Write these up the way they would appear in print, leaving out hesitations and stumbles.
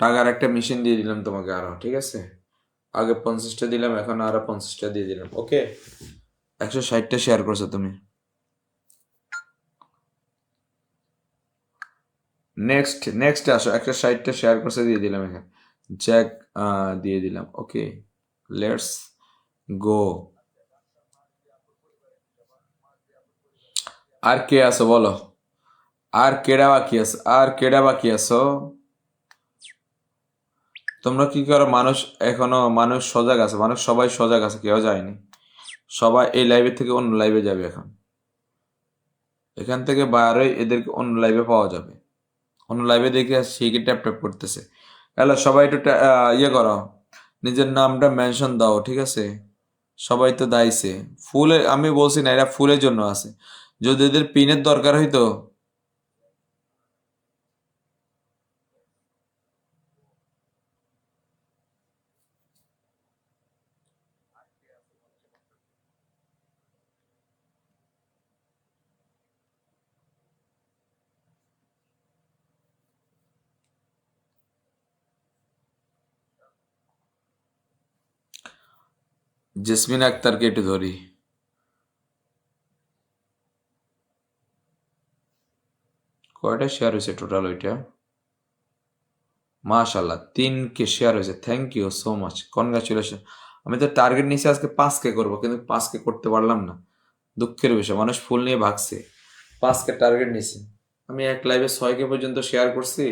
টাকার একটা মেশিন দিয়ে দিলাম তোমাকে আরো, ঠিক আছে? আগে 50টা দিলাম, এখন আরো 50টা দিয়ে দিলাম। ওকে, 160টা শেয়ার করছো তুমি। নেক্সট নেক্সট আসো, 160টা শেয়ার করছে দিয়ে দিলাম এখানে। জ্যাক দিয়ে দিলাম। ওকে, লেটস গো। আর কে আছো বলো? আর কেডা বাকি আছো? আর কেডা বাকি আছো? তোমরা কি করো? মানুষ এখনো মানুষ সজাগ আছে, মানুষ সবাই সজাগ আছে, কেউ যায়নি। সবাই এই লাইভে থেকে অন্য লাইভে যাবে এখন। এখান থেকে বাইরে এদেরকে অন্য লাইভে পাওয়া যাবে। অন্য লাইভে দেখে সে কি ট্যাপ ট্যাপ করতেছে। হ্যালো, সবাই একটু ইয়ে করো, নিজের নামটা মেনশন দাও, ঠিক আছে? সবাই তো দাইছে ফুলে, আমি বলছি না এরা ফুলের জন্য আছে। যদি এদের পিনের দরকার হইতো। জেসমিন আক্তারকে একটু ধরি। কয়টা শেয়ার হয়েছে টোটাল ওইটা? মাশাল্লাহ, 3K শেয়ার হয়েছে। Thank you so much, congratulation. আমি তো টার্গেট নিয়েছি আজকে 5K করবো, কিন্তু 5K করতে পারলাম না। দুঃখের বিষয়, মানুষ ফুল নিয়ে ভাগছে। 5K টার্গেট নিয়েছি। আমি এক লাইভে 6K পর্যন্ত শেয়ার করছি।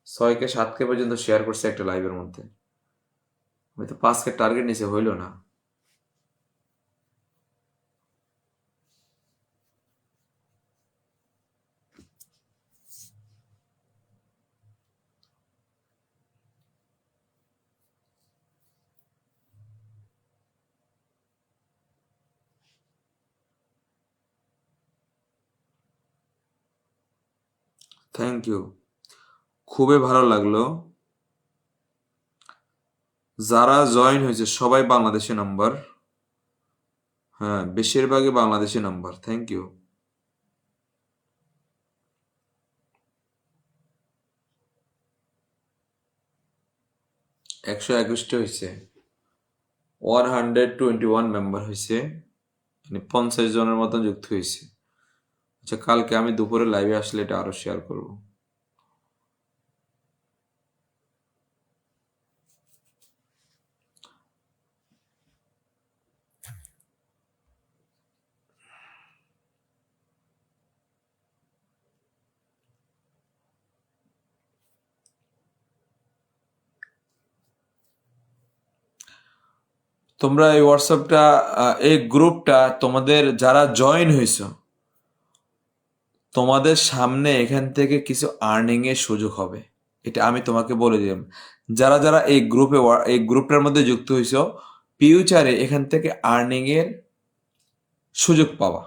6K 7K পর্যন্ত শেয়ার করছি একটা লাইভের মধ্যে। আমি তো 5K টার্গেট নিয়েছি, হইল না। থ্যাংক ইউ, খুবই ভালো লাগলো। যারা জয়েন হয়েছে সবাই বাংলাদেশি নাম্বার। হ্যাঁ, বেশিরভাগই বাংলাদেশি নাম্বার। Thank you. 121টা হয়েছে। 121 মেম্বার হয়েছে, মানে 50 জনের মতন যুক্ত হয়েছে। আচ্ছা, কালকে আমি দুপুরে লাইভে আসলে এটা আরো শেয়ার করব। তোমরা এই হোয়াটসঅ্যাপটা, এই গ্রুপটা, তোমাদের যারা জয়েন হয়েছ, তোমাদের সামনে এখান থেকে কিছু আর্নিং এর সুযোগ হবে। এটা আমি তোমাকে বলে দিলাম। যারা যারা এই গ্রুপে, এই গ্রুপটার মধ্যে যুক্ত হয়েছ, ফিউচারে এখান থেকে আর্নিং এর সুযোগ পাওয়া।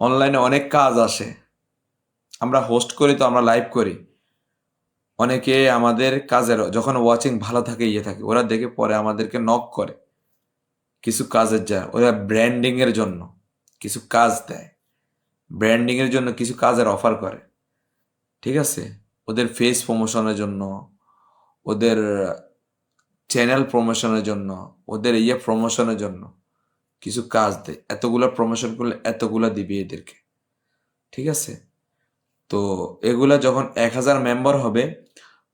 অনলাইনে অনেক কাজ আসে, আমরা হোস্ট করি, তো আমরা লাইভ করি। অনেকে আমাদের কাজের যখন ওয়াচিং ভালো থাকে, ইয়ে থাকে, ওরা দেখে পরে আমাদেরকে নক করে কিছু কাজের যায়। ওরা ব্র্যান্ডিং এর জন্য কিছু কাজ দেয়, ব্র্যান্ডিং এর জন্য কিছু কাজের অফার করে, ঠিক আছে? ওদের ফেস প্রমোশনের জন্য, ওদের চ্যানেল প্রমোশনের জন্য, ওদের ইয়ে প্রমোশনের জন্য কিছু কাজ দেয়। এতগুলা প্রমোশন করলে এতগুলা দিবি এদেরকে, ঠিক আছে? তো এগুলা যখন 1000 মেম্বার হবে,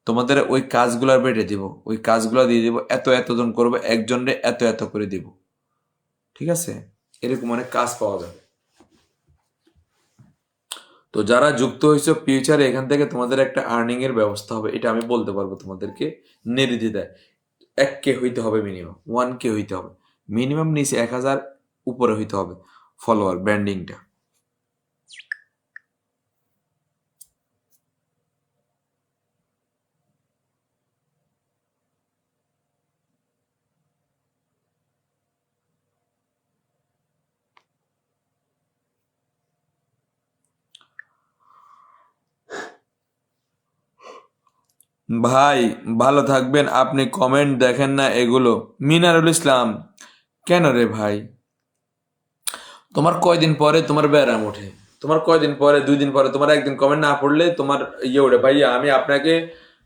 তোমাদের ওই কাজগুলার বেটে দিব, ওই কাজগুলো দিয়ে দিব। এত এতজন করবে, একজনে এত এত করে দিব, ঠিক আছে? এরকম অনেক কাজ পাওয়া যাবে। তো যারা যুক্ত হয়েছে, ফিউচারে এখান থেকে তোমাদের একটা আর্নিং এর ব্যবস্থা হবে, এটা আমি বলতে পারবো তোমাদেরকে নির্দ্বিধায়। 1K হইতে হবে মিনিমাম, 1K হইতে হবে মিনিমাম, নিচে 1000 উপরে হইতে হবে ফলোয়ার, ব্র্যান্ডিংটা। ভাই ভালো থাকবেন। আপনি কমেন্ট দেখেন না এগুলো? মিনারুল ইসলাম, কেন রে ভাই? তোমার কয়দিন পরে তোমার ব্যারাম ওঠে? তোমার কয়দিন পরে, 2 দিন পরে তোমার একদিন কমেন্ট না পড়লে তোমার ইয়ে ওঠে, ভাইয়া আমি আপনাকে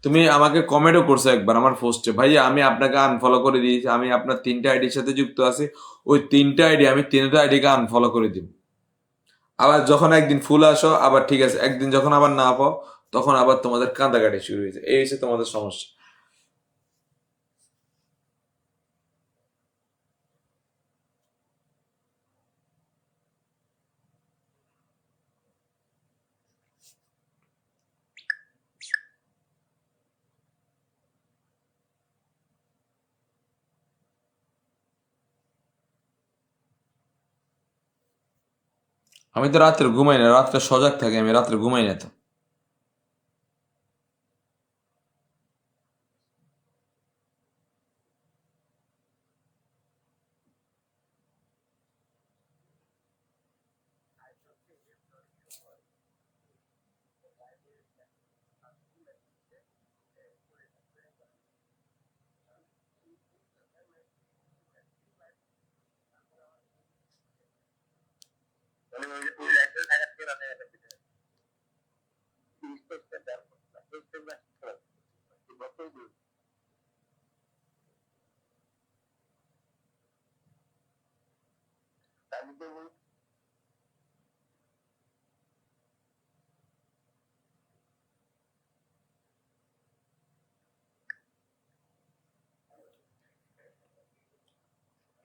তুমি আমাকে কমেন্টও করছো একবার আমার পোস্টে, ভাইয়া আমি আপনাকে আনফলো করে দিয়েছি, আমি আপনার 3টা আইডির সাথে যুক্ত আছি, ওই 3টা আইডি আমি 3টা আইডিকে আনফলো করে দিব। আবার যখন একদিন ফুল আসো আবার ঠিক আছে, একদিন যখন আবার না পাও তখন আবার তোমাদের কাঁদাকাটি শুরু হয়েছে, এই হচ্ছে তোমাদের সমস্যা। আমি তো রাত্রে ঘুমাই না, রাত্রে সজাগ থাকি, আমি রাত্রে ঘুমাই না তো।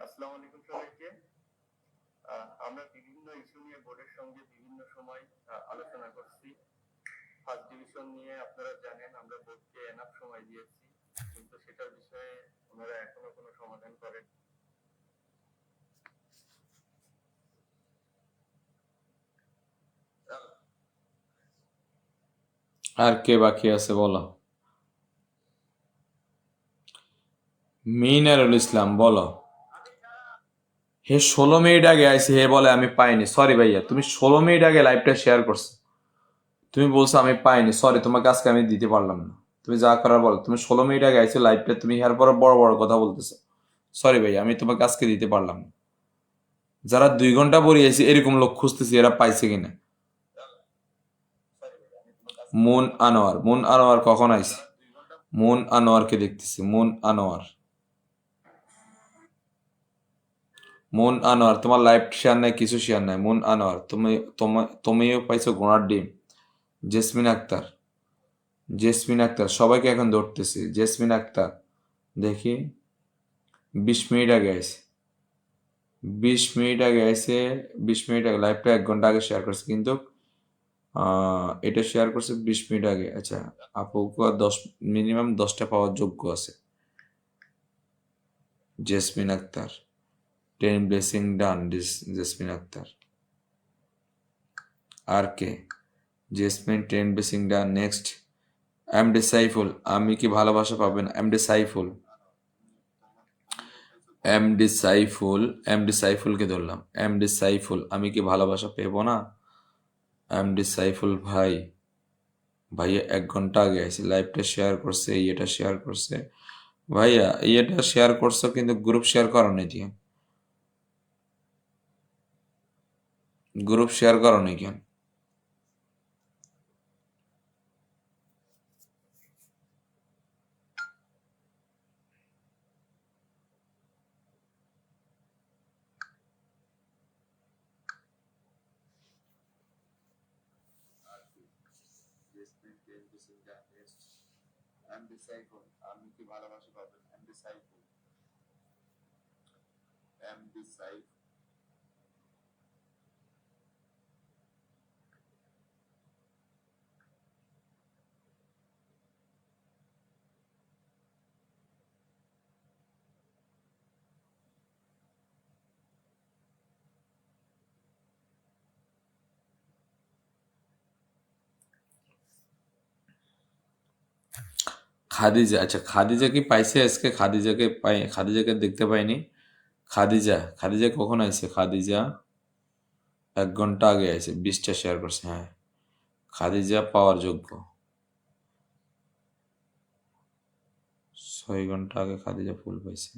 আসসালামু আলাইকুম সবাইকে। আমরা বিভিন্ন ইস্যু নিয়ে বোর্ডের সঙ্গে বিভিন্ন সময় আলোচনা করছি। ফার্স্ট ডিভিশন নিয়ে আপনারা জানেন আমরা বোর্ডকে এনাফ সময় দিয়েছি, কিন্তু সেটার বিষয়ে ওনারা এখনো কোনো সমাধান করেন। আর কে বাকি আছে বলো? মিনারুল ইসলাম বলো। হে 16 মিনিট আগে আইসি, হে বলে আমি পাইনি। সরি ভাইয়া, তুমি 16 মিনিট আগে লাইভটা শেয়ার করছো, তুমি বলছো আমি পাইনি, সরি তোমাকে আজকে আমি দিতে পারলাম না। তুমি যা করার বলো, তুমি 16 মিনিট আগে আইছো লাইভটা, তুমি হের পরে বড় বড় কথা বলতেছো। সরি ভাইয়া, আমি তোমাকে আজকে দিতে পারলাম না। যারা 2 ঘন্টা পড়িয়েছি এরকম লোক খুঁজতেছি, এরা পাইছে কিনা। মুন আনোয়ার, মুন আনোয়ার কখন আইছে? মুন আনোয়ারকে দেখতেছি, মুন আনোয়ার। মুন আনোয়ার তোমার লাইভ শেয়ার নাই, কিছু শেয়ার নাই। মুন আনোয়ার তুমিও পাইছো ঘোড়ার ডিম। জেসমিন আক্তার, জেসমিন আক্তার সবাইকে এখন ধরতেছি। জেসমিন আক্তার দেখি, 20 মিনিট আগে আইছে, 20 মিনিট আগে আইছে, 20 মিনিট আগে লাইভটা 1 ঘন্টা আগে শেয়ার করছে, কিন্তু এটা শেয়ার করছে 20 মিনিট আগে। আচ্ছা, আপুকে 10 মিনিমাম 10টা পাওয়ার যোগ্য আছে। জেসমিন আক্তার, 10 ব্লেসিং ডান। জেসমিন আক্তার। আর কে? জেসমিন 10 ব্লেসিং ডান। নেক্সট এমডি সাইফুল, আমি কি ভালোবাসা পাবেন? MD Saiful, MD Saiful, MD সাইফুলকে ধরলাম। এমডি সাইফুল, আমি কি ভালোবাসা পেব না? এমডি সাইফুল ভাই, ভাইয়া 1 ঘন্টা আগে আইসি, লাইভটা শেয়ার করছে, ইয়েটা শেয়ার করছে। ভাইয়া ইয়েটা শেয়ার করছো কিন্তু গ্রুপ শেয়ার করো নি কেন? গ্রুপ শেয়ার করো নি কেন? এমডি সাইফুল, আমি কি ভালোবাসা পাবেন? MD Saiful, MD Saiful. খাদিজা, আচ্ছা খাদিজা কি পাইছে আজকে? খাদিজাকে দেখতে পাইনি। খাদিজা, খাদিজা কখন আইছে? খাদিজা 1 ঘন্টা আগে আইছে, 20টা শেয়ার করছে। হ্যাঁ, খাদিজা পাওয়ার যোগ্য। 6 ঘন্টা আগে খাদিজা ফুল পাইছে।